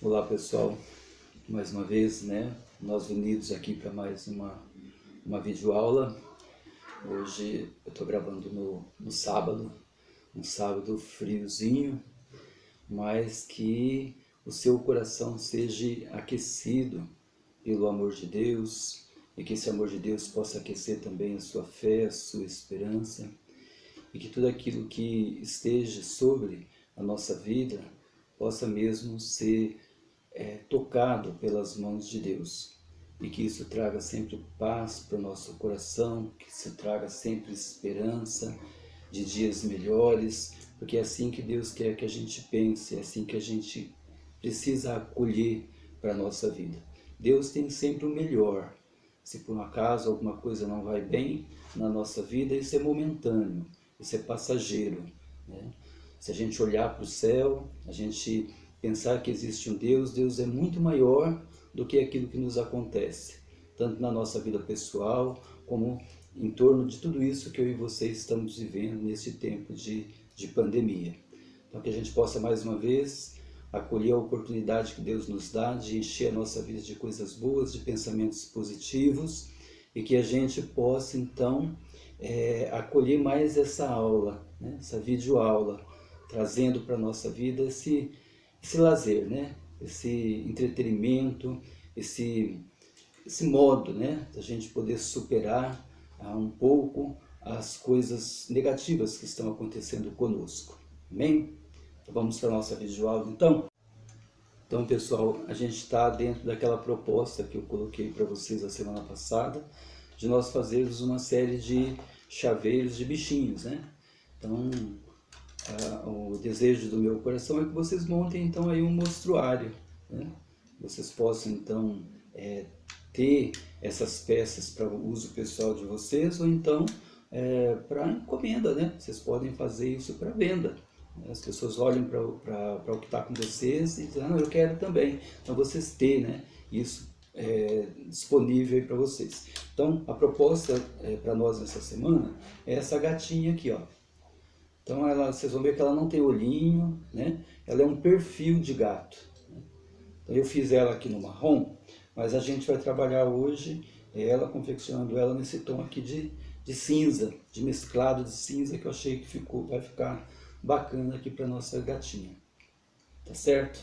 Olá pessoal, mais uma vez, nós unidos aqui para mais uma videoaula. Hoje eu estou gravando no sábado, um sábado friozinho, mas que o seu coração seja aquecido pelo amor de Deus e que esse amor de Deus possa aquecer também a sua fé, a sua esperança e que tudo aquilo que esteja sobre a nossa vida possa mesmo ser tocado pelas mãos de Deus e que isso traga sempre paz para o nosso coração, que isso traga sempre esperança de dias melhores, porque é assim que Deus quer que a gente pense, é assim que a gente precisa acolher para a nossa vida. Deus tem sempre o melhor. Se por um acaso alguma coisa não vai bem na nossa vida, isso é momentâneo, isso é passageiro, né? Se a gente olhar para o céu, a gente pensar que existe um Deus, Deus é muito maior do que aquilo que nos acontece, tanto na nossa vida pessoal, como em torno de tudo isso que eu e vocês estamos vivendo nesse tempo de pandemia. Então que a gente possa mais uma vez acolher a oportunidade que Deus nos dá de encher a nossa vida de coisas boas, de pensamentos positivos, e que a gente possa então acolher mais essa aula, essa videoaula, trazendo para a nossa vida esse lazer, esse entretenimento, esse modo, da gente poder superar um pouco as coisas negativas que estão acontecendo conosco. Amém? Então, vamos para a nossa videoaula então? Então, pessoal, a gente está dentro daquela proposta que eu coloquei para vocês a semana passada, de nós fazermos uma série de chaveiros de bichinhos, Então, o desejo do meu coração é que vocês montem então aí um mostruário, Vocês possam então ter essas peças para o uso pessoal de vocês, ou então para encomenda, Vocês podem fazer isso para venda. As pessoas olham para o que está com vocês e dizem, eu quero também. Então vocês têm, isso disponível aí para vocês. Então a proposta para nós nessa semana é essa gatinha aqui, ó. Então vocês vão ver que ela não tem olhinho, Ela é um perfil de gato. Então eu fiz ela aqui no marrom, mas a gente vai trabalhar hoje ela, confeccionando ela nesse tom aqui de cinza, de mesclado de cinza, que eu achei que vai ficar bacana aqui para nossa gatinha. Tá certo?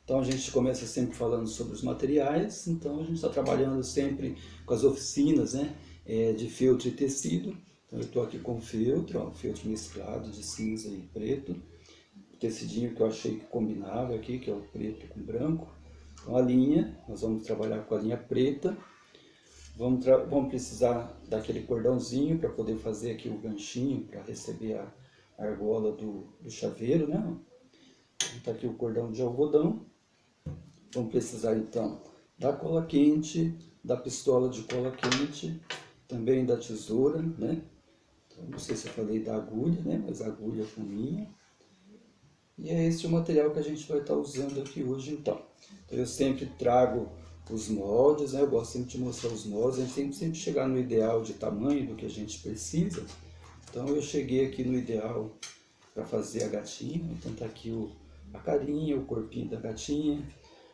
Então a gente começa sempre falando sobre os materiais, então a gente está trabalhando sempre com as oficinas, de feltro e tecido. Então eu estou aqui com feltro, feltro mesclado de cinza e preto. O tecidinho que eu achei que combinava aqui, que é o preto com branco. Então a linha, nós vamos trabalhar com a linha preta. Vamos precisar daquele cordãozinho para poder fazer aqui o ganchinho, para receber a argola do chaveiro, Está aqui o cordão de algodão. Vamos precisar então da cola quente, da pistola de cola quente, também da tesoura, Então, não sei se eu falei da agulha, mas a agulha com linha. E é esse o material que a gente vai estar usando aqui hoje então. Então eu sempre trago os moldes, eu gosto sempre de mostrar os moldes, a gente tem que sempre chegar no ideal de tamanho do que a gente precisa. Então eu cheguei aqui no ideal para fazer a gatinha. Então tá aqui a carinha, o corpinho da gatinha.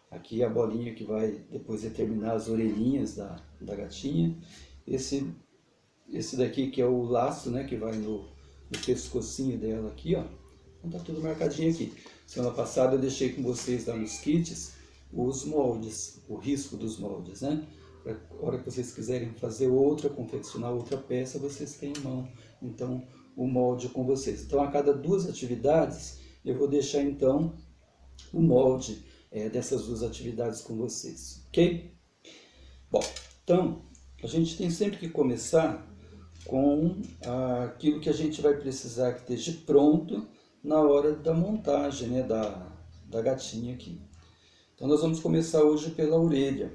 Aqui a bolinha que vai depois determinar as orelhinhas da gatinha. Esse daqui que é o laço, que vai no pescocinho dela aqui, ó. Então tá tudo marcadinho aqui. Semana passada eu deixei com vocês lá nos kits os moldes, o risco dos moldes, Para a hora que vocês quiserem fazer outra, confeccionar outra peça, vocês têm em mão, então, o molde com vocês. Então, a cada duas atividades, eu vou deixar, então, o molde dessas duas atividades com vocês, ok? Bom, então, a gente tem sempre que começar com aquilo que a gente vai precisar que esteja pronto na hora da montagem, da gatinha aqui. Então nós vamos começar hoje pela orelha.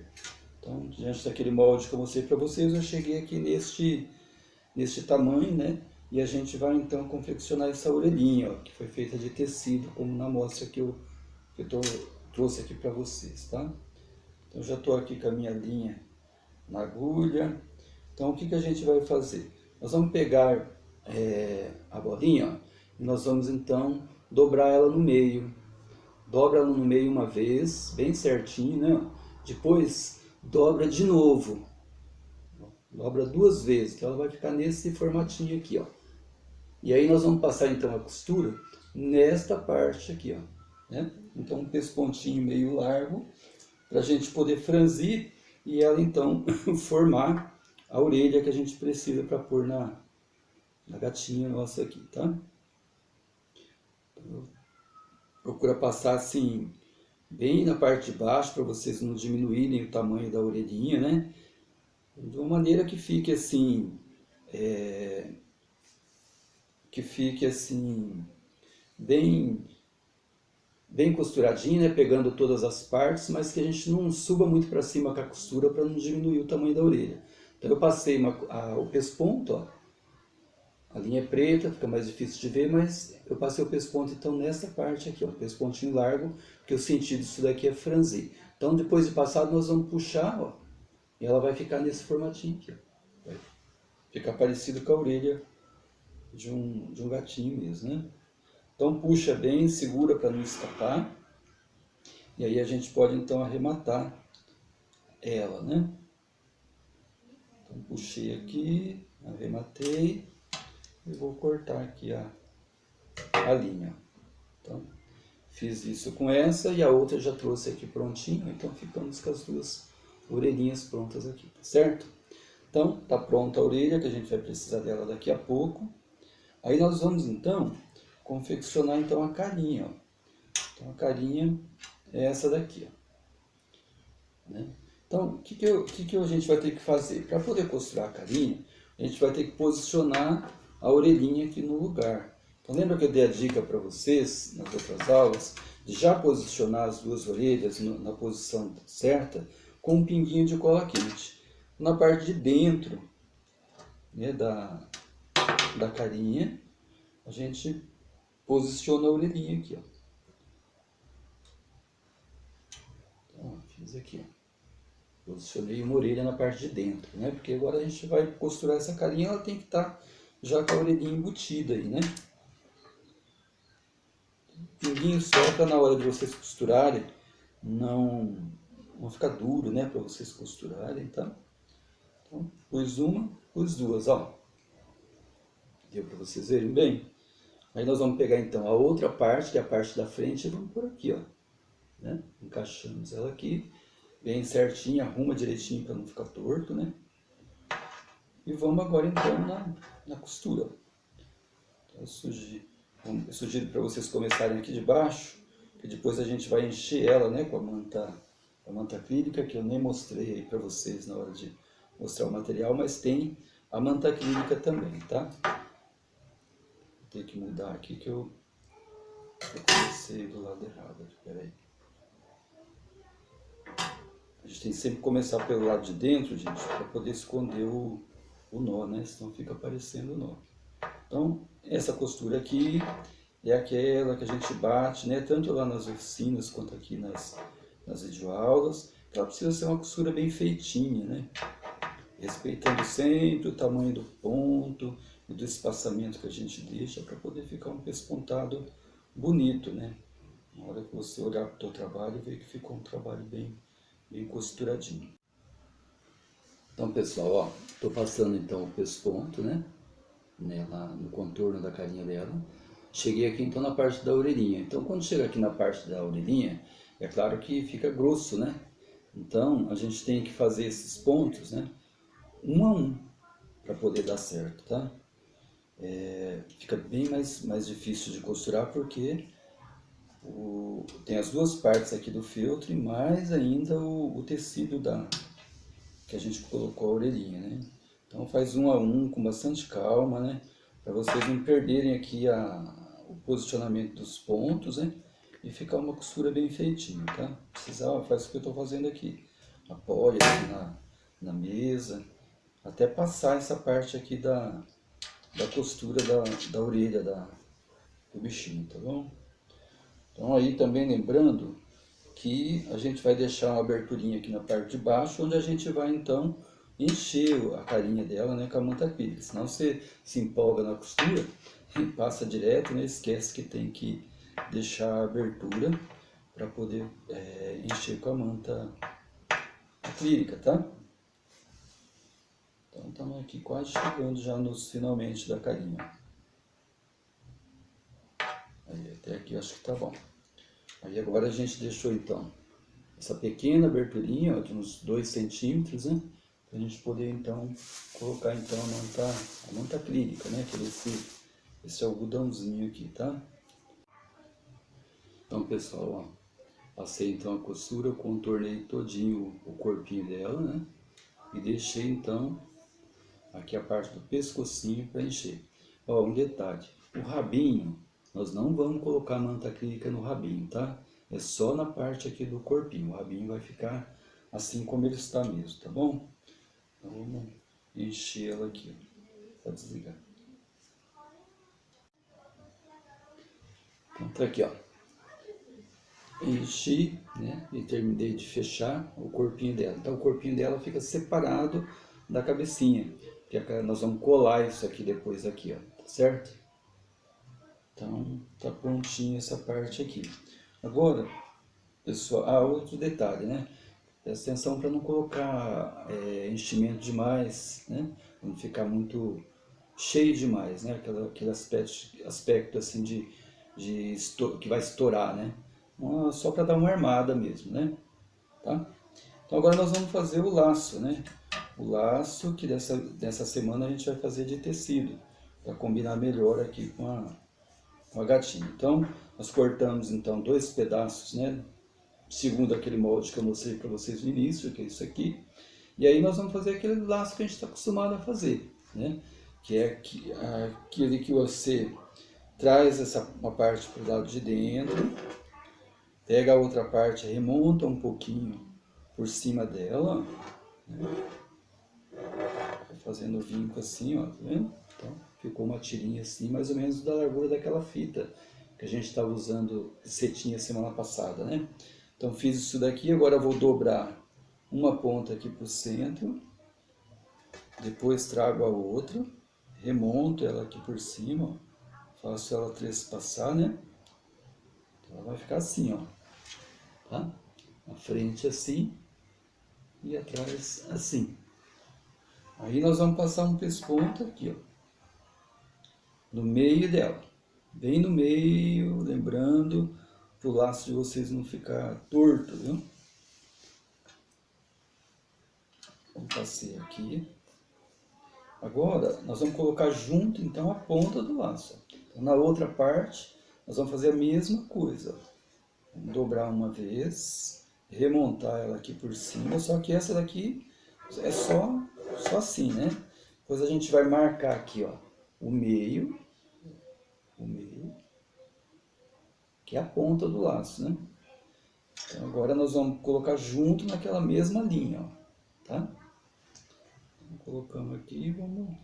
Então, diante daquele molde que eu mostrei para vocês, eu cheguei aqui neste tamanho, E a gente vai então confeccionar essa orelhinha, ó, que foi feita de tecido, como na amostra que eu trouxe aqui para vocês, tá? Então já estou aqui com a minha linha na agulha. Então o que a gente vai fazer? Nós vamos pegar a bolinha, ó, e nós vamos então dobrar ela no meio. dobra ela no meio uma vez, bem certinho, né? Depois dobra de novo, dobra 2 vezes, que ela vai ficar nesse formatinho aqui, ó. E aí nós vamos passar então a costura nesta parte aqui, ó, né? Então um pespontinho meio largo, para a gente poder franzir e ela então formar a orelha que a gente precisa para pôr na gatinha nossa aqui, tá? Então, procura passar assim, bem na parte de baixo, para vocês não diminuírem o tamanho da orelhinha, né? De uma maneira que fique assim, bem costuradinho, né? Pegando todas as partes, mas que a gente não suba muito para cima com a costura para não diminuir o tamanho da orelha. Então eu passei o pesponto, ó. A linha é preta, fica mais difícil de ver, mas eu passei o pesponto então nessa parte aqui, ó, pespontinho largo, porque o sentido disso daqui é franzir. Então depois de passado nós vamos puxar, ó, e ela vai ficar nesse formatinho aqui, ó. Vai ficar parecido com a orelha de um gatinho mesmo, né? Então puxa bem, segura para não escapar. E aí a gente pode então arrematar ela, né? Então puxei aqui, arrematei e vou cortar aqui a linha. Então fiz isso com essa e a outra já trouxe aqui prontinho, então ficamos com as 2 orelhinhas prontas aqui, tá certo? Então tá pronta a orelha, que a gente vai precisar dela daqui a pouco. Aí nós vamos então confeccionar então a carinha, ó. Então a carinha é essa daqui, ó, né? Então o que a gente vai ter que fazer? Para poder costurar a carinha, a gente vai ter que posicionar a orelhinha aqui no lugar. Então lembra que eu dei a dica para vocês nas outras aulas de já posicionar as 2 orelhas na posição certa com um pinguinho de cola quente. Na parte de dentro, né, da carinha, a gente posiciona a orelhinha aqui, ó. Então, fiz aqui, ó. Posicionei uma orelha na parte de dentro, né? Porque agora a gente vai costurar essa carinha, ela tem que estar já com a orelhinha embutida aí, né? Pinguinho só para na hora de vocês costurarem não ficar duro, né? Para vocês costurarem, tá? Então, pus uma, pus 2, ó. Deu para vocês verem bem? Aí nós vamos pegar então a outra parte, que é a parte da frente, e vamos por aqui, ó, né? Encaixamos ela aqui, bem certinho, arruma direitinho para não ficar torto, né? E vamos agora então na costura. Então, eu sugiro para vocês começarem aqui de baixo, que depois a gente vai encher ela, né, com a manta acrílica, que eu nem mostrei aí para vocês na hora de mostrar o material, mas tem a manta acrílica também, tá? Vou ter que mudar aqui que eu comecei do lado errado. Espera aí. A gente tem que sempre começar pelo lado de dentro, gente, para poder esconder o nó, né? Senão fica aparecendo o nó. Então, essa costura aqui é aquela que a gente bate, né? Tanto lá nas oficinas quanto aqui nas videoaulas. Ela precisa ser uma costura bem feitinha, né? Respeitando sempre o tamanho do ponto e do espaçamento que a gente deixa para poder ficar um pespontado bonito, né? Na hora que você olhar para o teu trabalho, ver que ficou um trabalho bem costuradinho. Então, pessoal, ó, estou passando então o pesponto, né? Nela, no contorno da carinha dela. Cheguei aqui então na parte da orelhinha. Então, quando chega aqui na parte da orelhinha, é claro que fica grosso, né? Então, a gente tem que fazer esses pontos, né? Um a um, para poder dar certo, tá? Fica bem mais difícil de costurar porque tem as 2 partes aqui do feltro e mais ainda o tecido que a gente colocou a orelhinha, né? Então faz um a um com bastante calma, né? Para vocês não perderem aqui o posicionamento dos pontos, né? E ficar uma costura bem feitinha, tá? Precisar, faz o que eu estou fazendo aqui. Apoia aqui na mesa, até passar essa parte aqui da costura da orelha do bichinho, tá bom? Então aí também lembrando que a gente vai deixar uma aberturinha aqui na parte de baixo, onde a gente vai então encher a carinha dela, né, com a manta acrílica. Senão você se empolga na costura e passa direto, né, esquece que tem que deixar a abertura para poder encher com a manta acrílica, tá? Então estamos aqui quase chegando já nos finalmente da carinha. Aí até aqui acho que tá bom. Aí agora a gente deixou então essa pequena aberturinha, ó, de uns 2 centímetros, né? Pra gente poder então colocar então a manta acrílica, né? Que é esse algodãozinho aqui, tá? Então pessoal, ó, passei então a costura, contornei todinho o corpinho dela, né? E deixei então aqui a parte do pescocinho para encher. Ó, um detalhe, o rabinho, nós não vamos colocar manta acrílica no rabinho, tá? É só na parte aqui do corpinho, o rabinho vai ficar assim como ele está mesmo, tá bom? Então vamos encher ela aqui, ó. Pode desligar. Então tá aqui, ó. Enchi, né? E terminei de fechar o corpinho dela. Então o corpinho dela fica separado da cabecinha. Porque nós vamos colar isso aqui depois aqui, ó. Tá certo? Então tá prontinho essa parte aqui. Agora, pessoal, outro detalhe, né? Presta atenção para não colocar enchimento demais, né? Para não ficar muito cheio demais, né? Aquele aspecto assim que vai estourar, né? Só para dar uma armada mesmo, né? Tá? Então agora nós vamos fazer o laço, né? O laço que dessa semana a gente vai fazer de tecido, para combinar melhor aqui com a gatinha. Então nós cortamos então 2 pedaços, né? Segundo aquele molde que eu mostrei para vocês no início, que é isso aqui. E aí nós vamos fazer aquele laço que a gente está acostumado a fazer, né? Que é aquele que você traz uma parte para o lado de dentro, pega a outra parte, remonta um pouquinho por cima dela, né? Vai fazendo vinco assim, ó, tá vendo? Então ficou uma tirinha assim, mais ou menos da largura daquela fita que a gente estava usando cetinha semana passada, né? Então fiz isso daqui, agora eu vou dobrar uma ponta aqui para o centro, depois trago a outra, remonto ela aqui por cima, ó, faço ela trespassar, né? Então ela vai ficar assim, ó, tá? Na frente assim e atrás assim. Aí nós vamos passar um pesponto aqui, ó, no meio dela, bem no meio, lembrando para o laço de vocês não ficar torto, viu? Vamos passar aqui. Agora, nós vamos colocar junto, então, a ponta do laço. Então, na outra parte, nós vamos fazer a mesma coisa. Vamos dobrar uma vez, remontar ela aqui por cima, só que essa daqui é só assim, né? Depois a gente vai marcar aqui, ó, o meio, que é a ponta do laço, né? Então, agora nós vamos colocar junto naquela mesma linha, ó, tá? Colocamos aqui e vamos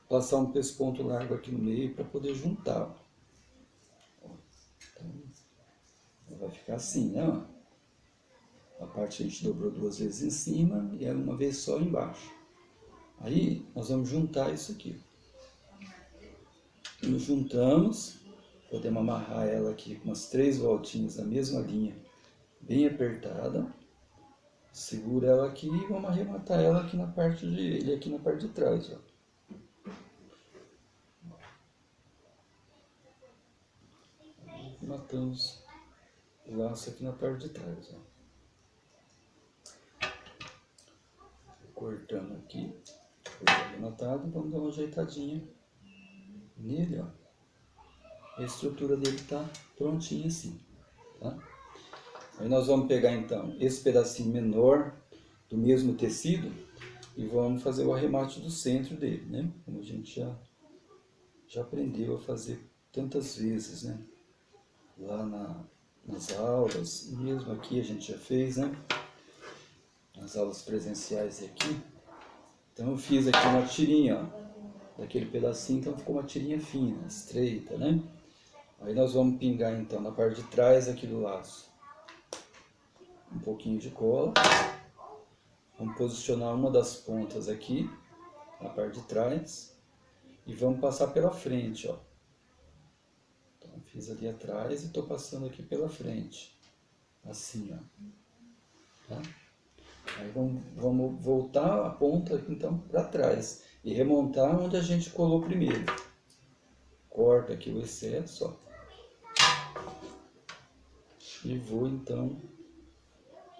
passar um pesponto largo aqui no meio para poder juntar. Então, vai ficar assim, né? A parte a gente dobrou 2 vezes em cima e uma vez só embaixo. Aí nós vamos juntar isso aqui. Nos juntamos, podemos amarrar ela aqui com umas 3 voltinhas na mesma linha, bem apertada. Segura ela aqui e vamos arrematar ela aqui na parte aqui na parte de trás, ó. Matamos o laço aqui na parte de trás, ó. Cortando aqui, arrematado, vamos dar uma ajeitadinha nele, ó. A estrutura dele tá prontinha assim, tá? Aí nós vamos pegar então esse pedacinho menor do mesmo tecido e vamos fazer o arremate do centro dele, né? Como a gente já aprendeu a fazer tantas vezes, né? Lá nas aulas, mesmo aqui a gente já fez, né? Nas aulas presenciais aqui. Então eu fiz aqui uma tirinha, ó, daquele pedacinho, então ficou uma tirinha fina, estreita, né? Aí nós vamos pingar então na parte de trás aqui do laço um pouquinho de cola. Vamos posicionar uma das pontas aqui na parte de trás e vamos passar pela frente, ó. Então Fiz ali atrás e estou passando aqui pela frente. Assim, ó. Tá? Aí vamos voltar a ponta então para trás e remontar onde a gente colou primeiro. Corta aqui o excesso, ó. E vou então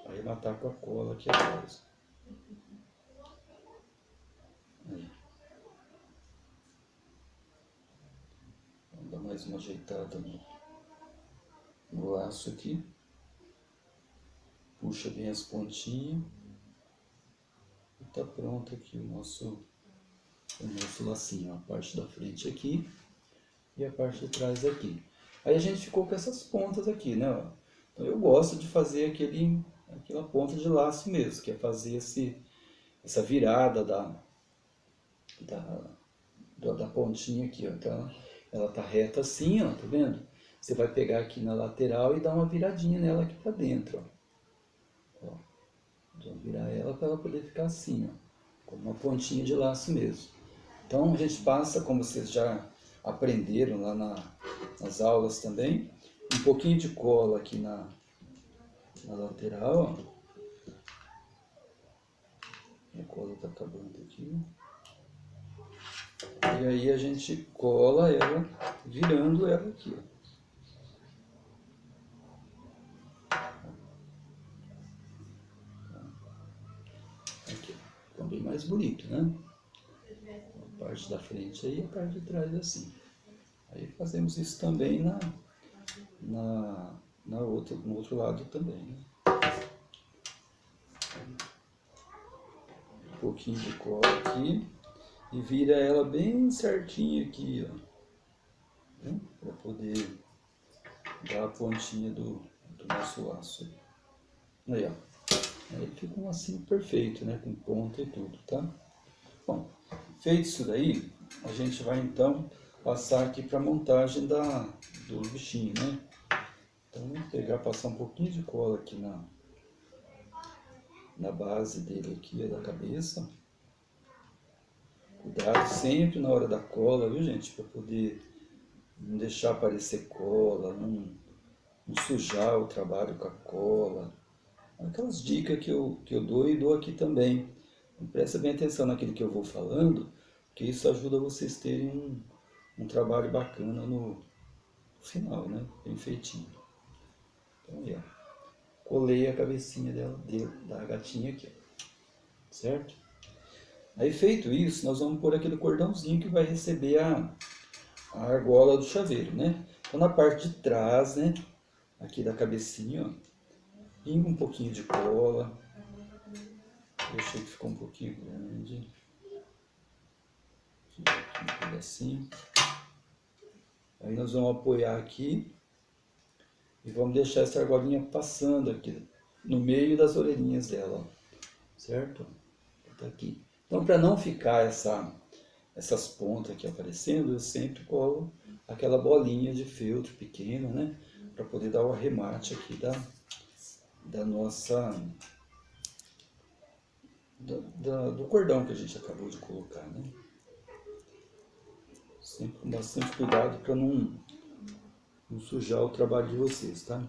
arrematar com a cola aqui atrás. Aí. Vamos dar mais uma ajeitada no laço aqui. Puxa bem as pontinhas. E tá pronto aqui o nosso lacinho. A parte da frente aqui e a parte de trás aqui. Aí a gente ficou com essas pontas aqui, né? Então eu gosto de fazer aquela ponta de laço mesmo, que é fazer essa virada da pontinha aqui, ó. Então ela tá reta assim, ó, tá vendo? Você vai pegar aqui na lateral e dar uma viradinha nela aqui pra dentro, ó. Vamos virar ela para ela poder ficar assim, ó, como uma pontinha de laço mesmo. Então a gente passa, como vocês já aprenderam lá nas aulas também, um pouquinho de cola aqui na lateral, ó. A cola está acabando aqui. E aí a gente cola ela, virando ela aqui, ó. Aqui, fica bem mais bonito, né? A parte da frente aí e a parte de trás assim. Aí fazemos isso também no outro lado também, né? Um pouquinho de cola aqui e vira ela bem certinho aqui, ó, né? Para poder dar a pontinha do nosso laço. Aí, ó. Aí fica um assim perfeito, né? Com ponta e tudo, tá? Bom, feito isso daí, a gente vai então passar aqui para a montagem do bichinho, né? Então vamos pegar, passar um pouquinho de cola aqui na base dele aqui, da cabeça. Cuidado sempre na hora da cola, viu, gente? Para poder não deixar aparecer cola, não sujar o trabalho com a cola. Aquelas dicas que eu dou e dou aqui também. Presta bem atenção naquilo que eu vou falando, que isso ajuda vocês terem um trabalho bacana no final, né? Bem feitinho. Então aí, ó. Colei a cabecinha da gatinha aqui, ó. Certo? Aí feito isso, nós vamos pôr aquele cordãozinho que vai receber a argola do chaveiro, né? Então na parte de trás, né? Aqui da cabecinha, ó. Pinga um pouquinho de cola. Eu achei que ficou um pouquinho grande. Aqui um pedacinho. Aí nós vamos apoiar aqui e vamos deixar essa argolinha passando aqui no meio das orelhinhas dela, certo? Tá aqui. Então, para não ficar essas pontas aqui aparecendo, eu sempre colo aquela bolinha de feltro pequena, né? Para poder dar o arremate aqui da nossa do cordão que a gente acabou de colocar, né? Sempre com bastante cuidado para não sujar o trabalho de vocês, tá?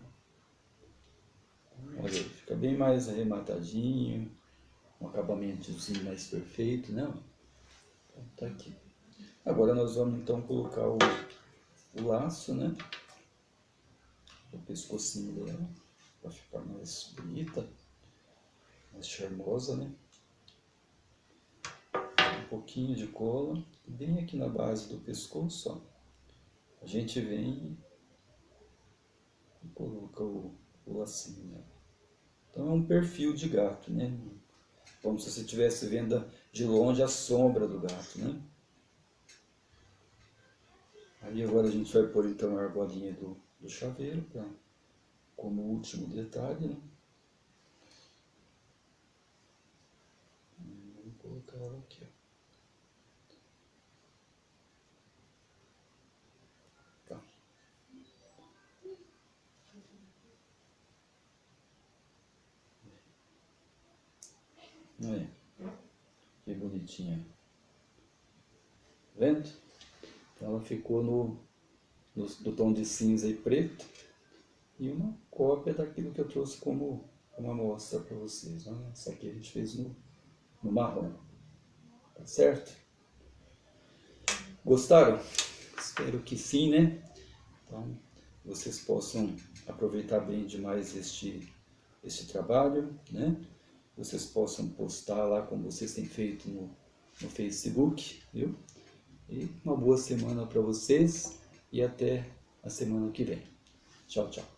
Olha aí, fica bem mais arrematadinho, um acabamentozinho mais perfeito, né? Então, tá aqui. Agora nós vamos então colocar o laço, né? O pescocinho dela, para ficar mais bonita, mais charmosa, né? Um pouquinho de cola, bem aqui na base do pescoço, ó. A gente vem e coloca o lacinho, né? Então é um perfil de gato, né? Como se você estivesse vendo de longe a sombra do gato, né? Aí agora a gente vai pôr então a argolinha do chaveiro como último detalhe, né? Vou colocar ela aqui, ó. Tá. Aí, que bonitinha. Vendo? Então ela ficou do tom de cinza e preto, e uma cópia daquilo que eu trouxe como uma amostra para vocês. Né? Essa aqui a gente fez no marrom, tá certo? Gostaram? Espero que sim, né? Então, vocês possam aproveitar bem demais este trabalho, né? Vocês possam postar lá como vocês têm feito no Facebook, viu? E uma boa semana para vocês e até a semana que vem. Tchau, tchau.